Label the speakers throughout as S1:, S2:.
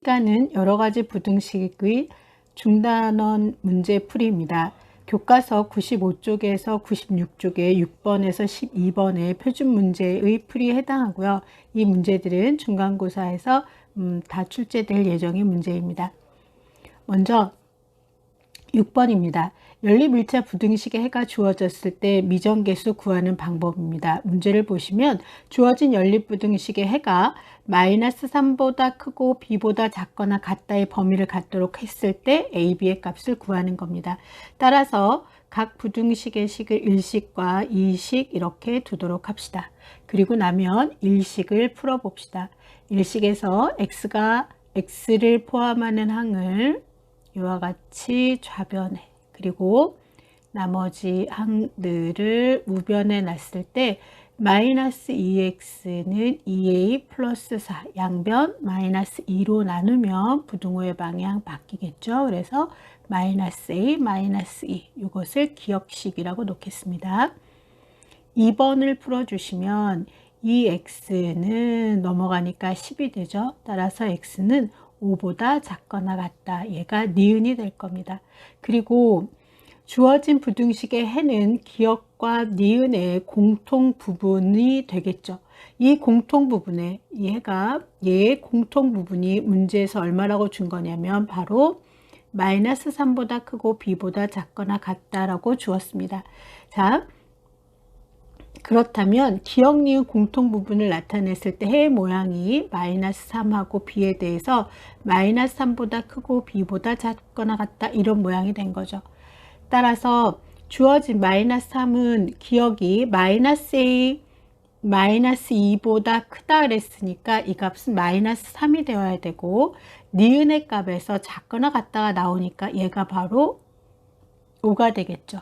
S1: 시간은 여러 가지 부등식의 중단원 문제풀이입니다. 교과서 95쪽에서 96쪽에 6번에서 12번의 표준 문제의 풀이에 해당하고요. 이 문제들은 중간고사에서 다 출제될 예정의 문제입니다. 먼저 6번입니다. 연립일차 부등식의 해가 주어졌을 때 미정계수 구하는 방법입니다. 문제를 보시면 주어진 연립부등식의 해가 마이너스 3보다 크고 b보다 작거나 같다의 범위를 갖도록 했을 때 a, b의 값을 구하는 겁니다. 따라서 각 부등식의 식을 1식과 2식 이렇게 두도록 합시다. 그리고 나면 1식을 풀어봅시다. 1식에서 x를 포함하는 항을 이와 같이 좌변에 그리고 나머지 항들을 우변에 놨을 때 마이너스 2x는 2a 플러스 4 양변 마이너스 2로 나누면 부등호의 방향 바뀌겠죠. 그래서 마이너스 a 마이너스 2 이것을 기억식이라고 놓겠습니다. 2번을 풀어주시면 이 x는 넘어가니까 10이 되죠. 따라서 x는 5보다 작거나 같다. 얘가 니은이 될 겁니다. 그리고 주어진 부등식의 해는 기억과 니은의 공통 부분이 되겠죠. 이 공통 부분에 얘의 공통 부분이 문제에서 얼마라고 준 거냐면 바로 마이너스 3보다 크고 b보다 작거나 같다라고 주었습니다. 자, 그렇다면 기억, 니은 공통 부분을 나타냈을 때 해의 모양이 마이너스 3하고 b에 대해서 마이너스 3보다 크고 b보다 작거나 같다 이런 모양이 된 거죠. 따라서 주어진 마이너스 3은 기억이 마이너스 a 마이너스 2보다 크다 그랬으니까 이 값은 마이너스 3이 되어야 되고 니은의 값에서 작거나 같다가 나오니까 얘가 바로 5가 되겠죠.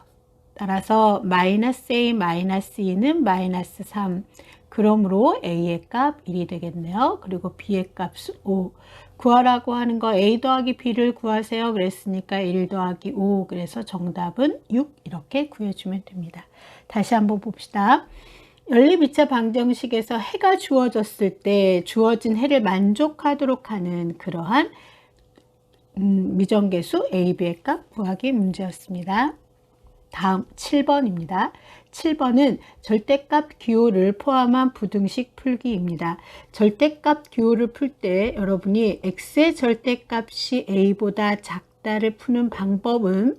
S1: 따라서 마이너스 a 마이너스 2는 마이너스 3 그러므로 a의 값 1이 되겠네요. 그리고 b의 값은 5 구하라고 하는 거 a 더하기 b를 구하세요 그랬으니까 1 더하기 5 그래서 정답은 6 이렇게 구해주면 됩니다. 다시 한번 봅시다. 연립2차 방정식에서 해가 주어졌을 때 주어진 해를 만족하도록 하는 그러한 미정계수 a, b의 값 구하기 문제였습니다. 다음 7번입니다. 7번은 절대값 기호를 포함한 부등식 풀기입니다. 절대값 기호를 풀 때 여러분이 x의 절대값이 a보다 작다를 푸는 방법은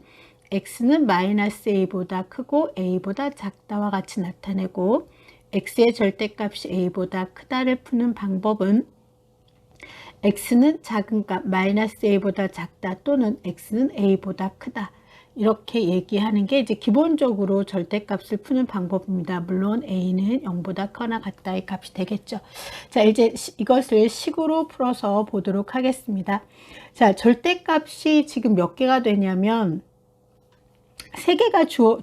S1: x는 마이너스 a보다 크고 a보다 작다와 같이 나타내고 x의 절대값이 a보다 크다를 푸는 방법은 x는 작은 값 마이너스 a보다 작다 또는 x는 a보다 크다 이렇게 얘기하는 게 이제 기본적으로 절대값을 푸는 방법입니다. 물론 a는 0보다 크거나 같다의 값이 되겠죠. 자, 이제 이것을 식으로 풀어서 보도록 하겠습니다. 자, 절대값이 지금 몇 개가 되냐면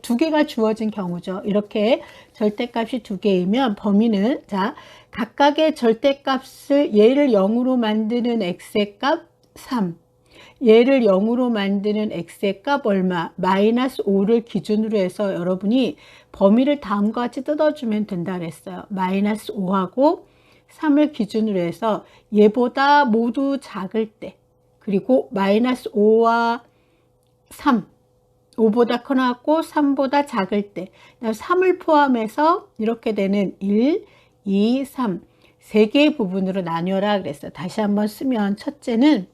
S1: 두 개가 주어진 경우죠. 이렇게 절대값이 2개이면 범위는 자, 각각의 절대값을 얘를 0으로 만드는 x의 값 3 얘를 0으로 만드는 x의 값 얼마? 마이너스 5를 기준으로 해서 여러분이 범위를 다음과 같이 뜯어주면 된다 그랬어요. 마이너스 5하고 3을 기준으로 해서 얘보다 모두 작을 때 그리고 마이너스 5와 3 5보다 커나고 3보다 작을 때 3을 포함해서 이렇게 되는 1, 2, 3 3개의 부분으로 나뉘어라 그랬어요. 다시 한번 쓰면 첫째는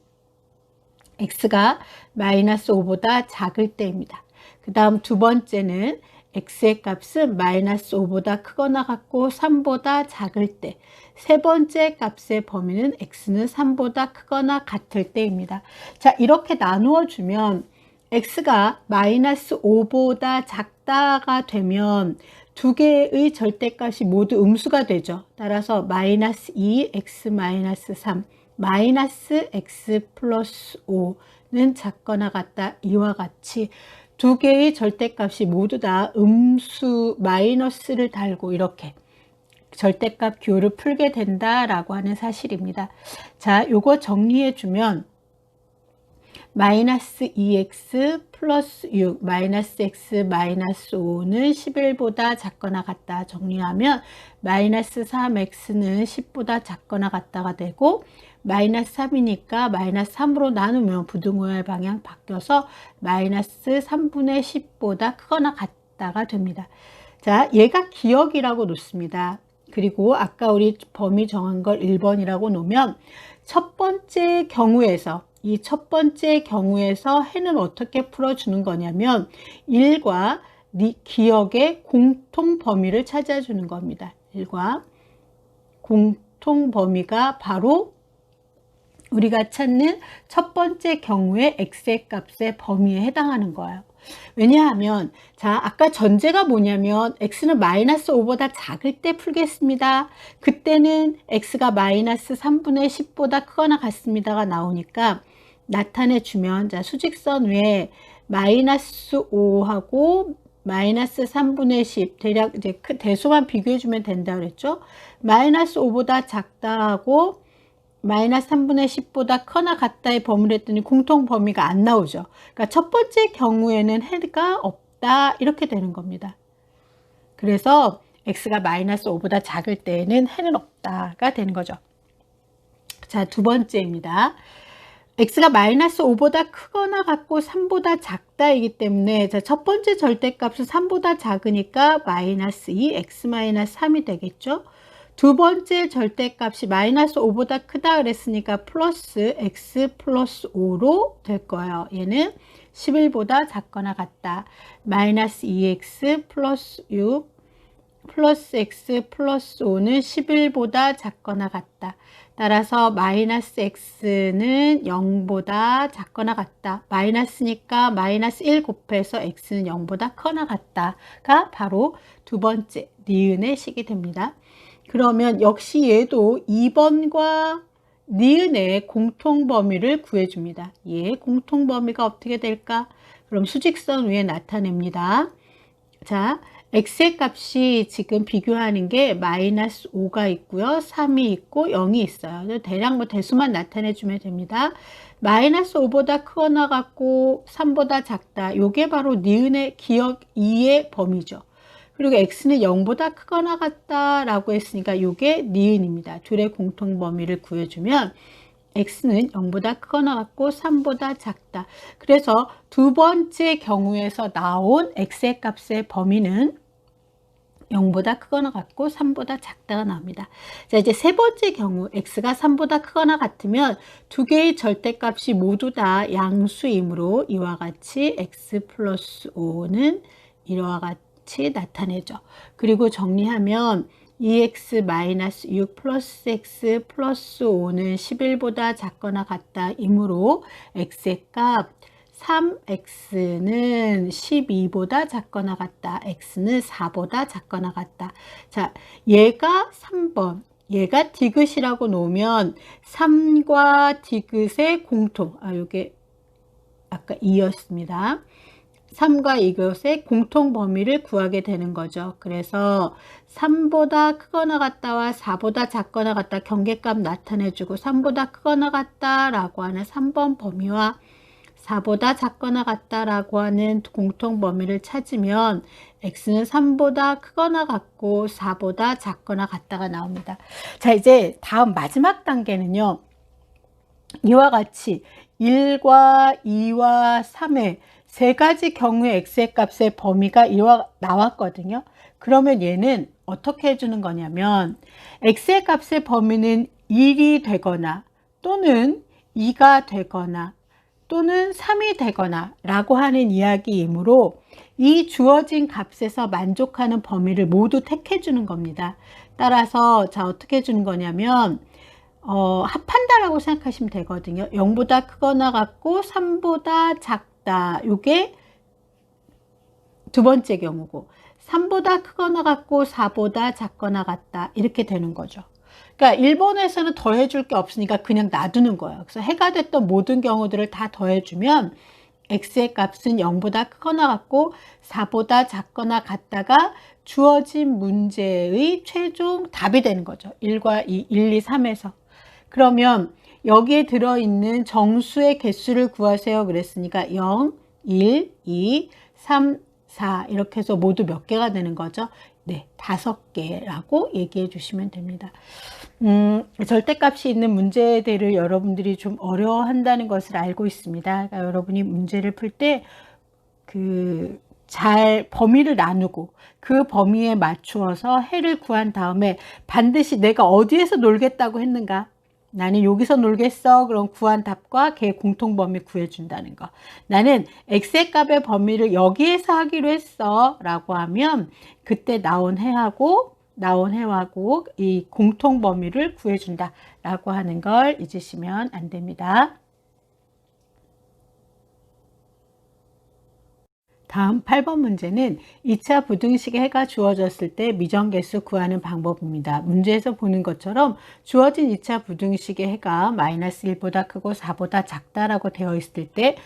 S1: x가 마이너스 5보다 작을 때입니다. 그 다음 두 번째는 x의 값은 마이너스 5보다 크거나 같고 3보다 작을 때, 세 번째 값의 범위는 x는 3보다 크거나 같을 때입니다. 자, 이렇게 나누어 주면 x가 마이너스 5보다 작다가 되면 두 개의 절대값이 모두 음수가 되죠. 따라서 마이너스 2, x 마이너스 3 마이너스 x 플러스 5는 작거나 같다. 이와 같이 두 개의 절대값이 모두 다 음수 마이너스를 달고 이렇게 절대값 기호를 풀게 된다라고 하는 사실입니다. 자, 요거 정리해 주면 마이너스 2x 플러스 6 마이너스 x 마이너스 5는 11보다 작거나 같다 정리하면 마이너스 3x는 10보다 작거나 같다가 되고 마이너스 3이니까 마이너스 3으로 나누면 부등호의 방향 바뀌어서 마이너스 3분의 10보다 크거나 같다가 됩니다. 자, 얘가 기억이라고 놓습니다. 그리고 아까 우리 범위 정한 걸 1번이라고 놓으면 첫 번째 경우에서 이 첫 번째 경우에서 해는 어떻게 풀어주는 거냐면 1과 기억의 공통 범위를 찾아주는 겁니다. 1과 공통 범위가 바로 우리가 찾는 첫 번째 경우의 x의 값의 범위에 해당하는 거예요. 왜냐하면 자, 아까 전제가 뭐냐면 x는 마이너스 5보다 작을 때 풀겠습니다. 그때는 x가 마이너스 3분의 10보다 크거나 같습니다가 나오니까 나타내 주면 자, 수직선 위에 마이너스 5하고 마이너스 3분의 10 대략 이제 대소만 비교해 주면 된다 그랬죠. 마이너스 5보다 작다 하고 마이너스 3분의 10보다 크거나 같다의 범위를 했더니 공통 범위가 안 나오죠. 그러니까 첫 번째 경우에는 해가 없다 이렇게 되는 겁니다. 그래서 x가 마이너스 5보다 작을 때에는 해는 없다가 되는 거죠. 자, 두 번째입니다. x가 마이너스 5보다 크거나 같고 3보다 작다이기 때문에 자, 첫 번째 절대값은 3보다 작으니까 마이너스 2, x 마이너스 3이 되겠죠. 두 번째 절대값이 마이너스 5보다 크다 그랬으니까 플러스 x 플러스 5로 될 거예요. 얘는 11보다 작거나 같다. 마이너스 2x 플러스 6 플러스 x 플러스 5는 11보다 작거나 같다. 따라서 마이너스 x는 0보다 작거나 같다. 마이너스니까 마이너스 1 곱해서 x는 0보다 크거나 같다가 바로 두 번째 니은의 식이 됩니다. 그러면 역시 얘도 2번과 니은의 공통 범위를 구해줍니다. 얘 공통 범위가 어떻게 될까? 그럼 수직선 위에 나타냅니다. 자, x의 값이 지금 비교하는 게 마이너스 5가 있고요. 3이 있고 0이 있어요. 대략 뭐 대수만 나타내주면 됩니다. 마이너스 5보다 크거나 같고 3보다 작다. 요게 바로 니은의 기억 2의 범위죠. 그리고 x는 0보다 크거나 같다라고 했으니까 이게 니은입니다. 둘의 공통 범위를 구해주면 x는 0보다 크거나 같고 3보다 작다. 그래서 두 번째 경우에서 나온 x의 값의 범위는 0보다 크거나 같고 3보다 작다가 나옵니다. 자, 이제 세 번째 경우 x가 3보다 크거나 같으면 두 개의 절대값이 모두 다 양수이므로 이와 같이 x 플러스 5는 이와 같이 나타내죠. 그리고 정리하면 2x-6 플러스 x 플러스 5는 11보다 작거나 같다 이므로 x의 값 3x는 12보다 작거나 같다. x는 4보다 작거나 같다. 자, 얘가 3번. 얘가 디귿이라고 놓으면 3과 디귿의 공통. 요게 아까 2였습니다. 3과 이것의 공통 범위를 구하게 되는 거죠. 그래서 3보다 크거나 같다와 4보다 작거나 같다 경계값 나타내주고 3보다 크거나 같다라고 하는 3번 범위와 4보다 작거나 같다라고 하는 공통 범위를 찾으면 x는 3보다 크거나 같고 4보다 작거나 같다가 나옵니다. 자, 이제 다음 마지막 단계는요. 이와 같이 1과 2와 3의 세 가지 경우의 x의 값의 범위가 이와 나왔거든요. 그러면 얘는 어떻게 해주는 거냐면 x의 값의 범위는 1이 되거나 또는 2가 되거나 또는 3이 되거나 라고 하는 이야기이므로 이 주어진 값에서 만족하는 범위를 모두 택해 주는 겁니다. 따라서 자 어떻게 해주는 거냐면 합한다라고 생각하시면 되거든요. 0보다 크거나 같고 3보다 작다. 이게 두 번째 경우고 3보다 크거나 같고 4보다 작거나 같다. 이렇게 되는 거죠. 그러니까 일본에서는 더해줄 게 없으니까 그냥 놔두는 거예요. 그래서 해가 됐던 모든 경우들을 다 더해주면 x의 값은 0보다 크거나 같고 4보다 작거나 같다가 주어진 문제의 최종 답이 되는 거죠. 1과 2, 1, 2, 3에서. 그러면 여기에 들어있는 정수의 개수를 구하세요. 그랬으니까 0, 1, 2, 3, 4 이렇게 해서 모두 몇 개가 되는 거죠? 네, 5개라고 얘기해 주시면 됩니다. 절대값이 있는 문제들을 여러분들이 좀 어려워한다는 것을 알고 있습니다. 그러니까 여러분이 문제를 풀 때 잘 범위를 나누고 그 범위에 맞추어서 해를 구한 다음에 반드시 내가 어디에서 놀겠다고 했는가? 나는 여기서 놀겠어. 그럼 구한 답과 걔 공통 범위 구해준다는 거. 나는 x의 값의 범위를 여기에서 하기로 했어. 라고 하면 그때 나온 해하고 이 공통 범위를 구해준다. 라고 하는 걸 잊으시면 안 됩니다. 다음 8번 문제는 2차 부등식의 해가 주어졌을 때 미정계수 구하는 방법입니다. 문제에서 보는 것처럼 주어진 2차 부등식의 해가 -1보다 크고 4보다 작다라고 되어 있을 때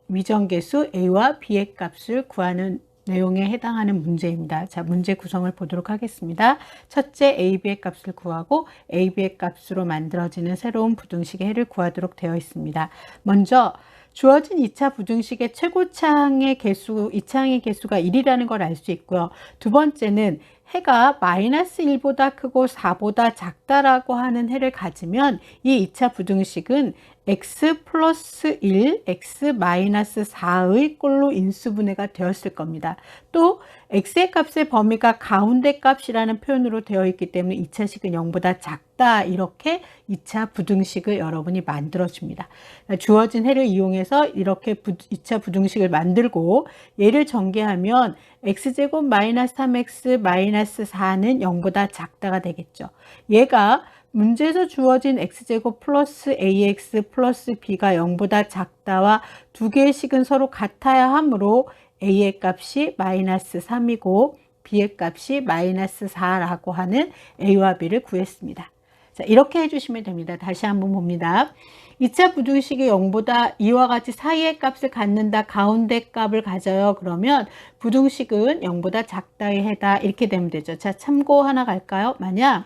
S1: 미정계수 a와 b의 값을 구하는 내용에 해당하는 문제입니다. 자, 문제 구성을 보도록 하겠습니다. 첫째, a, b의 값을 구하고 a, b의 값으로 만들어지는 새로운 부등식의 해를 구하도록 되어 있습니다. 먼저 주어진 2차 부등식의 최고차항의 개수, 이차항의 개수가 1이라는 걸 알 수 있고요. 두 번째는 해가 -1보다 크고 4보다 작다라고 하는 해를 가지면 이 2차 부등식은 x 플러스 1, x 마이너스 4의 꼴로 인수분해가 되었을 겁니다. 또 x의 값의 범위가 가운데 값이라는 표현으로 되어 있기 때문에 2차식은 0보다 작다, 이렇게 2차 부등식을 여러분이 만들어줍니다. 주어진 해를 이용해서 이렇게 2차 부등식을 만들고 얘를 전개하면 x제곱 마이너스 3x 마이너스 4는 0보다 작다가 되겠죠. 얘가 문제에서 주어진 x제곱 플러스 ax 플러스 b가 0보다 작다와 두 개의 식은 서로 같아야 하므로 a의 값이 마이너스 3이고 b의 값이 마이너스 4라고 하는 a와 b를 구했습니다. 자, 이렇게 해주시면 됩니다. 다시 한번 봅니다. 2차 부등식이 0보다 이와 같이 사이의 값을 갖는다, 가운데 값을 가져요. 그러면 부등식은 0보다 작다의 해다, 이렇게 되면 되죠. 자, 참고 하나 갈까요? 만약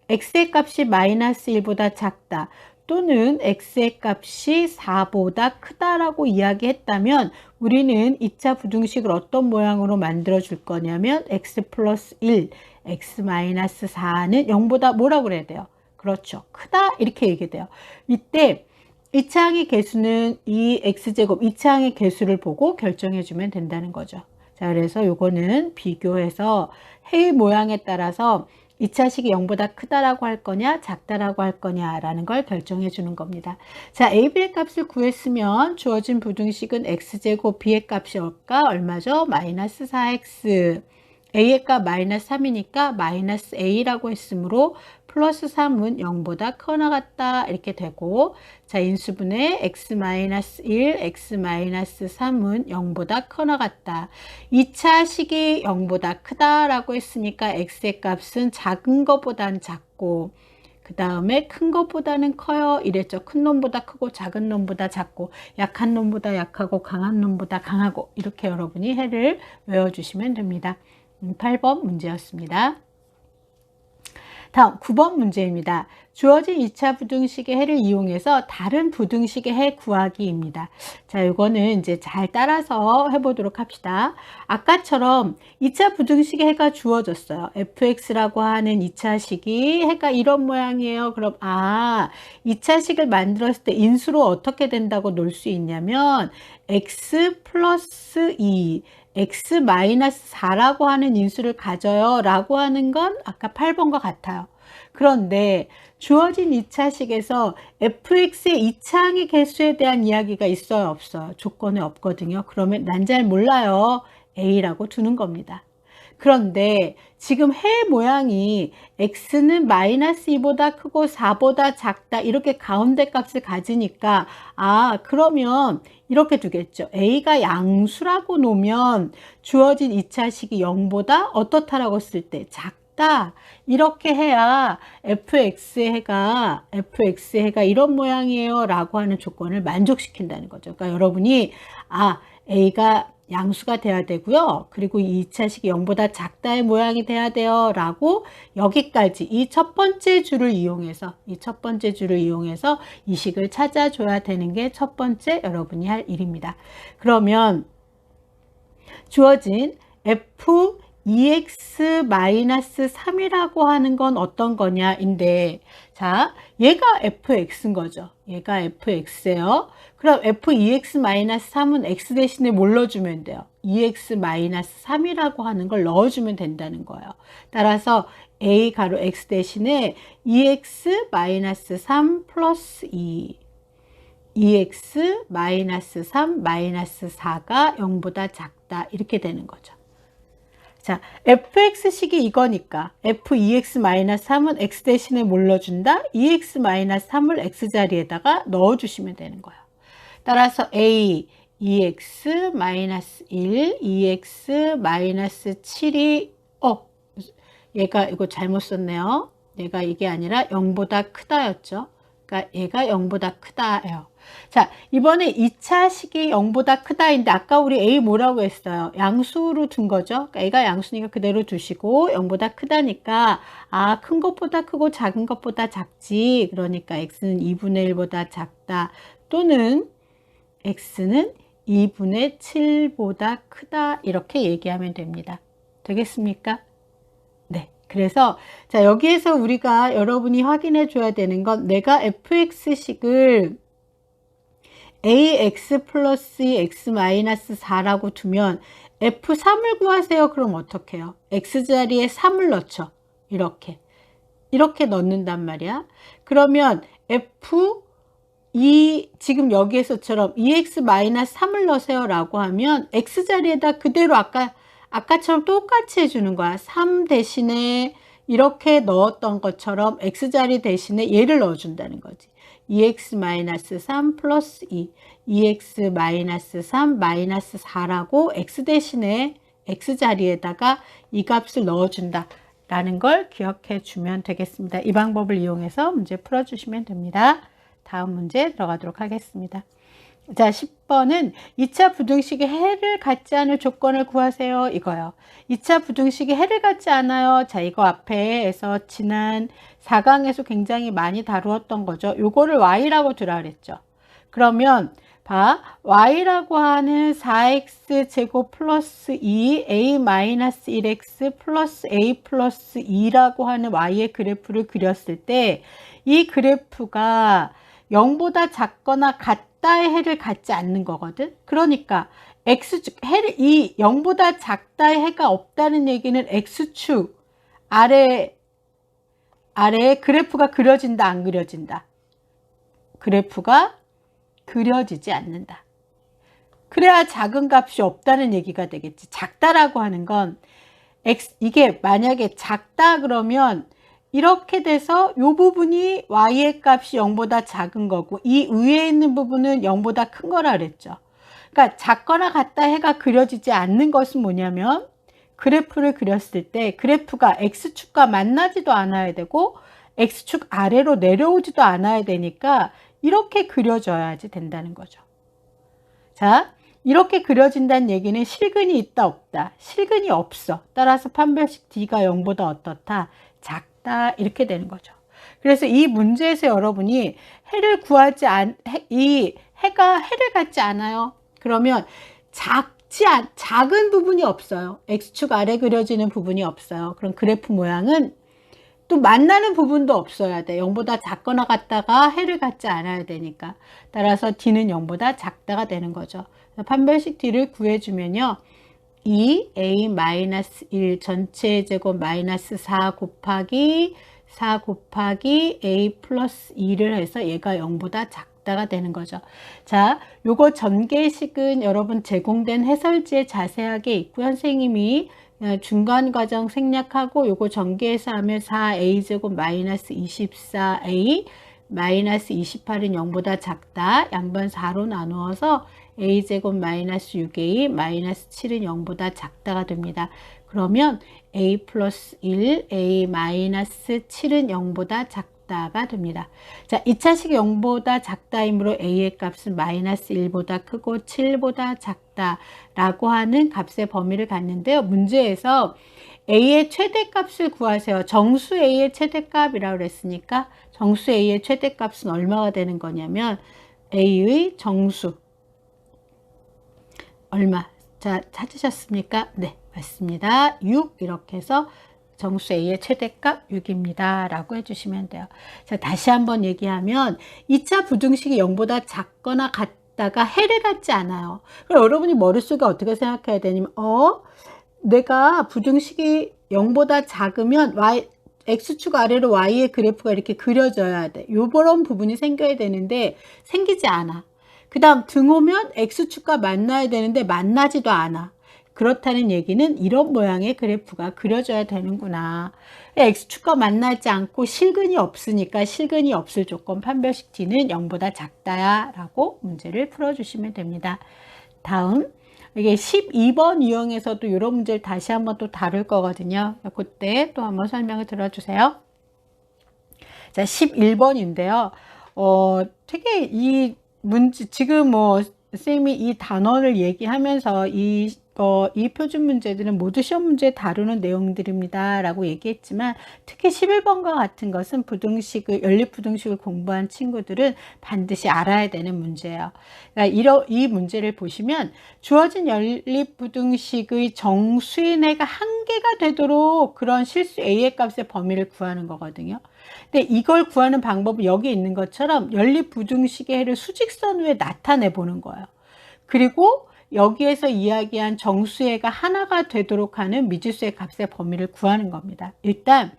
S1: x의 값이 마이너스 1보다 작다 또는 x의 값이 4보다 크다라고 이야기했다면 우리는 2차 부등식을 어떤 모양으로 만들어 줄 거냐면 x 플러스 1, x 마이너스 4는 0보다 뭐라고 그래야 돼요? 그렇죠. 크다, 이렇게 얘기돼요. 이때 2차항의 개수는 이 x제곱, 2차항의 개수를 보고 결정해 주면 된다는 거죠. 자, 그래서 요거는 비교해서 해의 모양에 따라서 2차식이 0보다 크다라고 할 거냐 작다라고 할 거냐라는 걸 결정해 주는 겁니다. 자, a, b의 값을 구했으면 주어진 부등식은 x제곱, b의 값이 얼마죠? 마이너스 4x. a의 값 마이너스 3이니까 마이너스 a라고 했으므로 플러스 3은 0보다 크거나 같다, 이렇게 되고, 자, 인수분해 x 마이너스 1, x 마이너스 3은 0보다 크거나 같다. 2차 식이 0보다 크다라고 했으니까 x의 값은 작은 것보다는 작고, 그 다음에 큰 것보다는 커요, 이랬죠. 큰 놈보다 크고 작은 놈보다 작고, 약한 놈보다 약하고 강한 놈보다 강하고, 이렇게 여러분이 해를 외워주시면 됩니다. 8번 문제였습니다. 다음 9번 문제입니다. 주어진 2차 부등식의 해를 이용해서 다른 부등식의 해 구하기입니다. 자, 이거는 이제 잘 따라서 해보도록 합시다. 아까처럼 2차 부등식의 해가 주어졌어요. fx라고 하는 2차식이 해가 이런 모양이에요. 그럼 2차식을 만들었을 때 인수로 어떻게 된다고 놓을 수 있냐면 x 플러스 2 x 마이너스 4라고 하는 인수를 가져요 라고 하는 건 아까 8번과 같아요. 그런데 주어진 2차식에서 fx의 2차항의 개수에 대한 이야기가 있어요, 없어요? 조건에 없거든요. 그러면 난 잘 몰라요, a라고 두는 겁니다. 그런데 지금 해 모양이 x는 마이너스 2보다 크고 4보다 작다, 이렇게 가운데 값을 가지니까 그러면 이렇게 두겠죠. a가 양수라고 놓으면 주어진 2차식이 0보다 어떻다라고 쓸 때 작다, 이렇게 해야 fx의 해가 이런 모양이에요 라고 하는 조건을 만족시킨다는 거죠. 그러니까 여러분이 a가 양수가 돼야 되고요. 그리고 이 2차식이 0보다 작다의 모양이 돼야 돼요 라고, 여기까지 이 첫 번째 줄을 이용해서 이 식을 찾아줘야 되는 게 첫 번째 여러분이 할 일입니다. 그러면 주어진 f 2x-3이라고 하는 건 어떤 거냐인데, 자, 얘가 fx인 거죠. 얘가 fx예요. 그럼 f2x-3은 x 대신에 뭘 넣어주면 돼요? 2x-3이라고 하는 걸 넣어주면 된다는 거예요. 따라서 a 가로 x 대신에 2x-3 플러스 2, 2x-3 마이너스 4가 0보다 작다 이렇게 되는 거죠. 자, fx식이 이거니까 f2x-3은 x 대신에 뭘 넣어준다? 2x-3을 x자리에다가 넣어주시면 되는 거예요. 따라서 a 2x-1, 2x-7이 얘가 이거 잘못 썼네요. 얘가 이게 아니라 0보다 크다였죠. 그러니까 얘가 0보다 크다예요. 자, 이번에 2차 식이 0보다 크다인데 아까 우리 a 뭐라고 했어요? 양수로 둔 거죠. 그러니까 얘가 양수니까 그대로 두시고 0보다 크다니까 큰 것보다 크고 작은 것보다 작지. 그러니까 x는 2분의 1보다 작다. 또는 x는 2분의 7보다 크다. 이렇게 얘기하면 됩니다. 되겠습니까? 네. 그래서 자, 여기에서 우리가 여러분이 확인해 줘야 되는 건 내가 fx식을 ax 플러스 x 마이너스 4라고 두면 f3을 구하세요. 그럼 어떻게 해요? x자리에 3을 넣죠. 이렇게 넣는단 말이야. 그러면 지금 여기에서처럼 2x 마이너스 3을 넣으세요 라고 하면 x자리에다 그대로 아까처럼 똑같이 해주는 거야. 3 대신에 이렇게 넣었던 것처럼 x자리 대신에 얘를 넣어준다는 거지. 2x-3 플러스 2, 2x-3 마이너스 4라고 x 대신에 x자리에다가 이 값을 넣어준다 라는 걸 기억해 주면 되겠습니다. 이 방법을 이용해서 문제 풀어주시면 됩니다. 다음 문제 들어가도록 하겠습니다. 자, 10번은 2차 부등식이 해를 갖지 않을 조건을 구하세요. 이거요. 2차 부등식이 해를 갖지 않아요. 자, 이거 앞에서 지난 4강에서 굉장히 많이 다루었던 거죠. 요거를 y라고 두라 그랬죠. 그러면 y라고 하는 4x 제곱 플러스 2 a 마이너스 1x 플러스 a 플러스 2라고 하는 y의 그래프를 그렸을 때 이 그래프가 0보다 작거나 같다의 해를 갖지 않는 거거든. 그러니까 이 0보다 작다의 해가 없다는 얘기는 x축 아래에 그래프가 그려진다, 안 그려진다? 그래프가 그려지지 않는다. 그래야 작은 값이 없다는 얘기가 되겠지. 작다라고 하는 건 이게 만약에 작다 그러면 이렇게 돼서 이 부분이 y의 값이 0보다 작은 거고 이 위에 있는 부분은 0보다 큰 거라 그랬죠. 그러니까 작거나 같다 해가 그려지지 않는 것은 뭐냐면 그래프를 그렸을 때 그래프가 x축과 만나지도 않아야 되고 x축 아래로 내려오지도 않아야 되니까 이렇게 그려져야지 된다는 거죠. 자, 이렇게 그려진다는 얘기는 실근이 있다 없다? 실근이 없어. 따라서 판별식 D가 0보다 어떻다? 작다. 이렇게 되는 거죠. 그래서 이 문제에서 여러분이 해를 구하지 이 해가 해를 갖지 않아요. 그러면 작은 부분이 없어요. x축 아래 그려지는 부분이 없어요. 그럼 그래프 모양은 또 만나는 부분도 없어야 돼. 0보다 작거나 같다가 해를 갖지 않아야 되니까. 따라서 D는 0보다 작다가 되는 거죠. 판별식 D를 구해주면요. 2a-1 전체 제곱 마이너스 4 곱하기 a 플러스 2를 해서 얘가 0보다 작다가 되는 거죠. 자, 요거 전개식은 여러분 제공된 해설지에 자세하게 있고 선생님이 중간 과정 생략하고 요거 전개해서 하면 4a 제곱 마이너스 24a 마이너스 28은 0보다 작다. 양변 4로 나누어서 a 제곱 마이너스 6a 마이너스 7은 0보다 작다가 됩니다. 그러면 a 플러스 1 a 마이너스 7은 0보다 작다가 됩니다. 자, 2차식이 0보다 작다이므로 a의 값은 마이너스 1보다 크고 7보다 작다라고 하는 값의 범위를 갖는데요. 문제에서 a의 최대값을 구하세요. 정수 a의 최대값이라고 그랬으니까 정수 a의 최대값은 얼마가 되는 거냐면 a의 정수 얼마? 자, 찾으셨습니까? 네. 맞습니다. 6 이렇게 해서 정수 A의 최대값 6입니다. 라고 해주시면 돼요. 자, 다시 한번 얘기하면 2차 부등식이 0보다 작거나 같다가 해를 갖지 않아요. 그럼 여러분이 머릿속에 어떻게 생각해야 되냐면 내가 부등식이 0보다 작으면 X축 아래로 Y의 그래프가 이렇게 그려져야 돼. 요런 부분이 생겨야 되는데 생기지 않아. 그 다음 등 오면 X축과 만나야 되는데 만나지도 않아. 그렇다는 얘기는 이런 모양의 그래프가 그려져야 되는구나. X축과 만나지 않고 실근이 없으니까 실근이 없을 조건 판별식 T는 0보다 작다야 라고 문제를 풀어주시면 됩니다. 다음 이게 12번 유형에서도 이런 문제를 다시 한번 또 다룰 거거든요. 그때 또 한번 설명을 들어주세요. 자, 11번인데요. 되게 이 문제 지금 쌤이 이 단원을 얘기하면서 이 표준 문제들은 모두 시험 문제에 다루는 내용들입니다 라고 얘기했지만 특히 11번과 같은 것은 연립부등식을 공부한 친구들은 반드시 알아야 되는 문제예요. 그러니까 이 문제를 보시면 주어진 연립부등식의 정수인의가 한 개가 되도록 그런 실수 A의 값의 범위를 구하는 거거든요. 근데 이걸 구하는 방법은 여기 있는 것처럼 연립부등식의 해를 수직선 위에 나타내 보는 거예요. 그리고 여기에서 이야기한 정수해가 하나가 되도록 하는 미지수의 값의 범위를 구하는 겁니다. 일단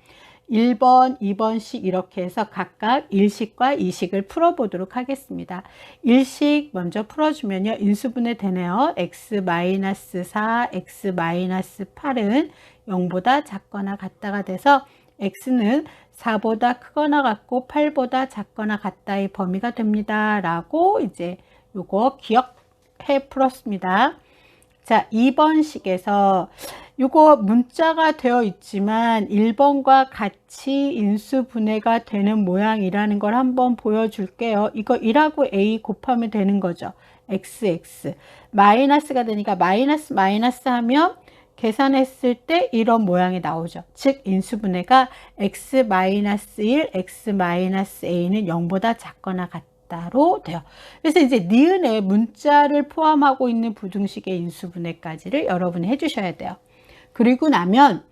S1: 1번, 2번씩 이렇게 해서 각각 1식과 2식을 풀어보도록 하겠습니다. 1식 먼저 풀어주면요. 인수분해 되네요. x-4, x-8은 0보다 작거나 같다가 돼서 x는 4보다 크거나 같고 8보다 작거나 같다의 범위가 됩니다. 라고 이제 요거 기억해 풀었습니다. 자, 2번 식에서 요거 문자가 되어 있지만 1번과 같이 인수분해가 되는 모양이라는 걸 한번 보여줄게요. 이거 1하고 A 곱하면 되는 거죠. XX. 마이너스가 되니까 마이너스 하면 계산했을 때 이런 모양이 나오죠. 즉 인수분해가 x-1, x-a는 0보다 작거나 같다로 돼요. 그래서 이제 니은에 문자를 포함하고 있는 부등식의 인수분해까지를 여러분이 해주셔야 돼요. 그리고 나면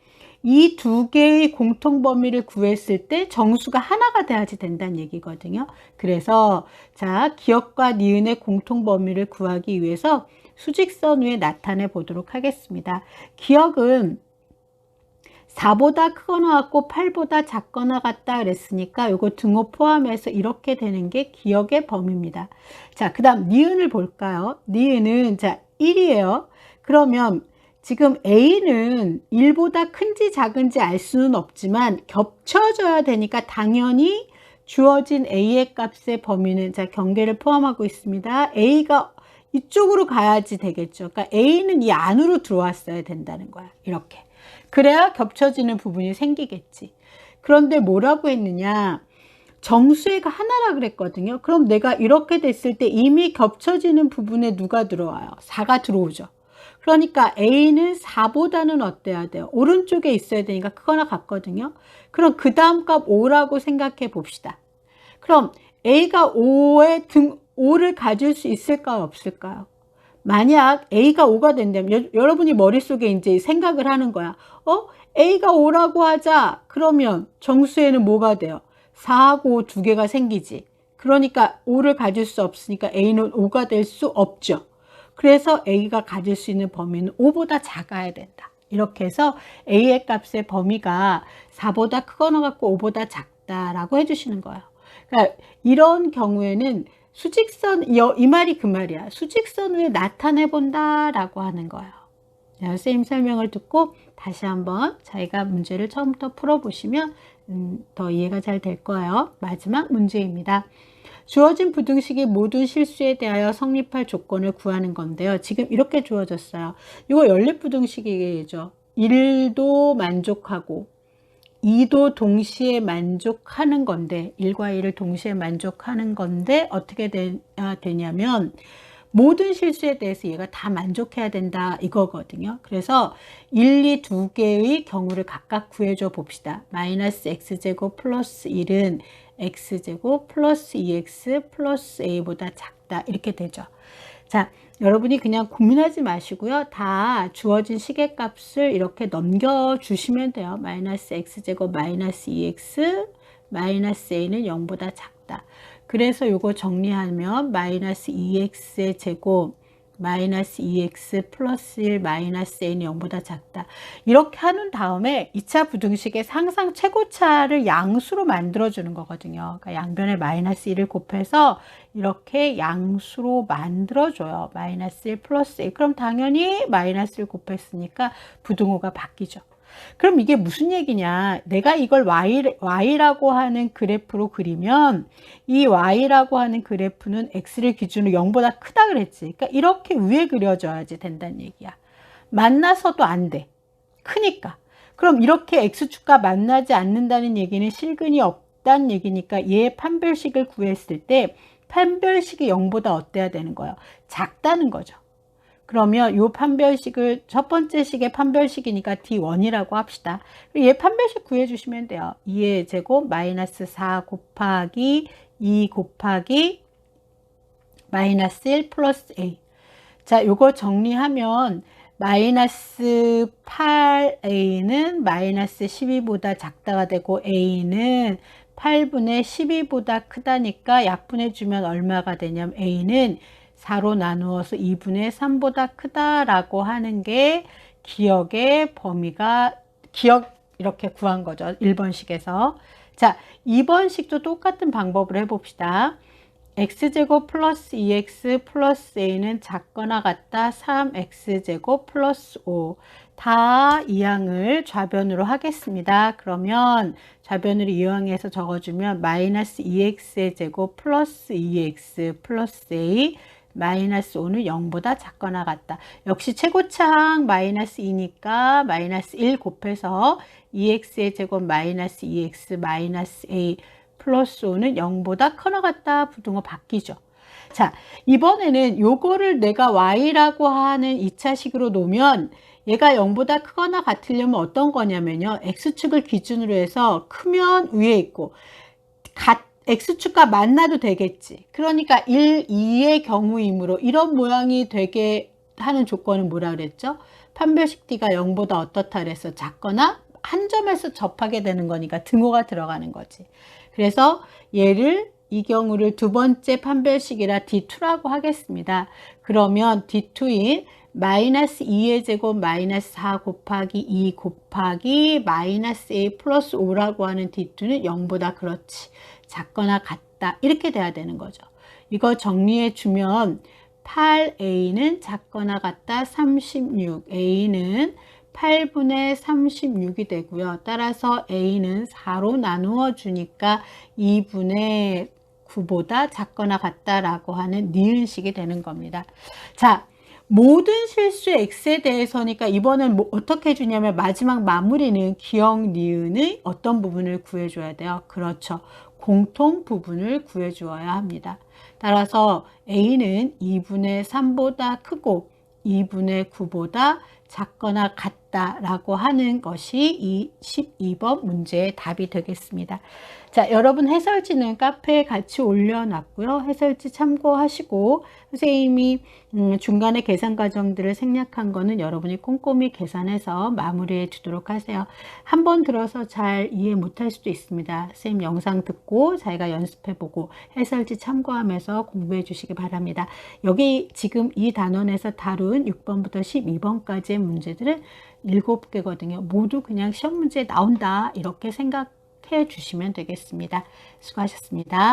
S1: 이 두 개의 공통 범위를 구했을 때 정수가 하나가 돼야지 된다는 얘기거든요. 그래서 자, 기억과 니은의 공통 범위를 구하기 위해서 수직선 위에 나타내 보도록 하겠습니다. 기억은 4보다 크거나 같고 8보다 작거나 같다 그랬으니까 이거 등호 포함해서 이렇게 되는 게 기억의 범위입니다. 자, 그 다음 니은을 볼까요? 니은은 자 1이에요. 그러면 지금 A는 1보다 큰지 작은지 알 수는 없지만 겹쳐져야 되니까 당연히 주어진 A의 값의 범위는 자 경계를 포함하고 있습니다. A가 이쪽으로 가야지 되겠죠. 그러니까 A는 이 안으로 들어왔어야 된다는 거야. 이렇게. 그래야 겹쳐지는 부분이 생기겠지. 그런데 뭐라고 했느냐. 정수해가 하나라 그랬거든요. 그럼 내가 이렇게 됐을 때 이미 겹쳐지는 부분에 누가 들어와요? 4가 들어오죠. 그러니까 A는 4보다는 어때야 돼요? 오른쪽에 있어야 되니까 크거나 같거든요. 그럼 그 다음 값 5라고 생각해 봅시다. 그럼 A가 5를 가질 수 있을까요? 없을까요? 만약 A가 5가 된다면 여러분이 머릿속에 이제 생각을 하는 거야. A가 5라고 하자. 그러면 정수에는 뭐가 돼요? 4하고 2개가 생기지. 그러니까 5를 가질 수 없으니까 A는 5가 될 수 없죠. 그래서 A가 가질 수 있는 범위는 5보다 작아야 된다. 이렇게 해서 A의 값의 범위가 4보다 크거나 같고 5보다 작다라고 해주시는 거예요. 그러니까 이런 경우에는 수직선, 이 말이 그 말이야. 수직선 위에 나타내 본다라고 하는 거예요. 선생님 설명을 듣고 다시 한번 자기가 문제를 처음부터 풀어보시면 더 이해가 잘 될 거예요. 마지막 문제입니다. 주어진 부등식이 모든 실수에 대하여 성립할 조건을 구하는 건데요. 지금 이렇게 주어졌어요. 이거 연립부등식이죠. 1도 만족하고 2도 동시에 만족하는 건데 1과 2를 동시에 만족하는 건데 어떻게 되냐면 모든 실수에 대해서 얘가 다 만족해야 된다 이거거든요. 그래서 1, 2 두 개의 경우를 각각 구해줘 봅시다. 마이너스 x제곱 플러스 1은 x제곱 플러스 2x 플러스 a보다 있다. 이렇게 되죠. 자, 여러분이 그냥 고민하지 마시고요. 다 주어진 시계값을 이렇게 넘겨주시면 돼요. 마이너스 x제곱 마이너스 2x 마이너스 a는 0보다 작다. 그래서 이거 정리하면 마이너스 2x의 제곱 마이너스 2x 플러스 1 마이너스 a는 0보다 작다. 이렇게 하는 다음에 2차 부등식의 상상 최고차를 양수로 만들어주는 거거든요. 그러니까 양변에 마이너스 1을 곱해서 이렇게 양수로 만들어줘요. 마이너스 1 플러스 1. 그럼 당연히 마이너스 1 곱했으니까 부등호가 바뀌죠. 그럼 이게 무슨 얘기냐? 내가 이걸 y라고 하는 그래프로 그리면 이 y라고 하는 그래프는 x를 기준으로 0보다 크다 그랬지. 그러니까 이렇게 위에 그려줘야지 된다는 얘기야. 만나서도 안 돼. 크니까. 그럼 이렇게 x축과 만나지 않는다는 얘기는 실근이 없다는 얘기니까 얘의 판별식을 구했을 때 판별식이 0보다 어때야 되는 거예요? 작다는 거죠. 그러면 이 판별식을 첫 번째 식의 판별식이니까 D1이라고 합시다. 얘 판별식 구해주시면 돼요. 2의 제곱 마이너스 4 곱하기 2 곱하기 마이너스 1 플러스 a. 자, 요거 정리하면 마이너스 8a는 마이너스 12보다 작다가 되고 a는 8분의 12보다 크다니까 약분해주면 얼마가 되냐면 a는 4로 나누어서 2분의 3보다 크다라고 하는 게 기억의 범위가, 기억 이렇게 구한 거죠. 1번식에서. 자, 2번식도 똑같은 방법을 해봅시다. x제곱 플러스 2x 플러스 a는 작거나 같다 3x제곱 플러스 5. 다 이항을 좌변으로 하겠습니다. 그러면 좌변으로 이항해서 적어주면 마이너스 2x의 제곱 플러스 2x 플러스 a 마이너스 5는 0보다 작거나 같다. 역시 최고차항 마이너스 2니까 마이너스 1 곱해서 2x의 제곱 마이너스 2x 마이너스 a 플러스 5는 0보다 커나 같다. 부등호 바뀌죠. 자, 이번에는 요거를 내가 y라고 하는 2차식으로 놓으면 얘가 0보다 크거나 같으려면 어떤 거냐면요. x축을 기준으로 해서 크면 위에 있고 x축과 만나도 되겠지. 그러니까 1, 2의 경우이므로 이런 모양이 되게 하는 조건은 뭐라 그랬죠? 판별식 D가 0보다 어떻다 그래서 작거나 한 점에서 접하게 되는 거니까 등호가 들어가는 거지. 그래서 얘를 이 경우를 두 번째 판별식이라 D2라고 하겠습니다. 그러면 D2인 마이너스 2의 제곱 마이너스 4 곱하기 2 곱하기 마이너스 a 플러스 5라고 하는 D2는 0보다 그렇지. 작거나 같다. 이렇게 돼야 되는 거죠. 이거 정리해 주면 8a는 작거나 같다 36. a는 8분의 36이 되고요. 따라서 a는 4로 나누어 주니까 2분의 9보다 작거나 같다라고 하는 니은식이 되는 겁니다. 자, 모든 실수의 x에 대해서니까 이번엔 어떻게 해주냐면 마지막 마무리는 기억 니은의 어떤 부분을 구해줘야 돼요. 그렇죠. 공통 부분을 구해주어야 합니다. 따라서 a는 2분의 3보다 크고 2분의 9보다 작거나 같다라고 하는 것이 이 12번 문제의 답이 되겠습니다. 자, 여러분 해설지는 카페에 같이 올려놨고요. 해설지 참고하시고 선생님이 중간에 계산 과정들을 생략한 거는 여러분이 꼼꼼히 계산해서 마무리해 주도록 하세요. 한 번 들어서 잘 이해 못할 수도 있습니다. 선생님 영상 듣고 자기가 연습해보고 해설지 참고하면서 공부해 주시기 바랍니다. 여기 지금 이 단원에서 다룬 6번부터 12번까지의 문제들은 7개거든요. 모두 그냥 시험 문제에 나온다 이렇게 생각해 주시면 되겠습니다. 수고하셨습니다.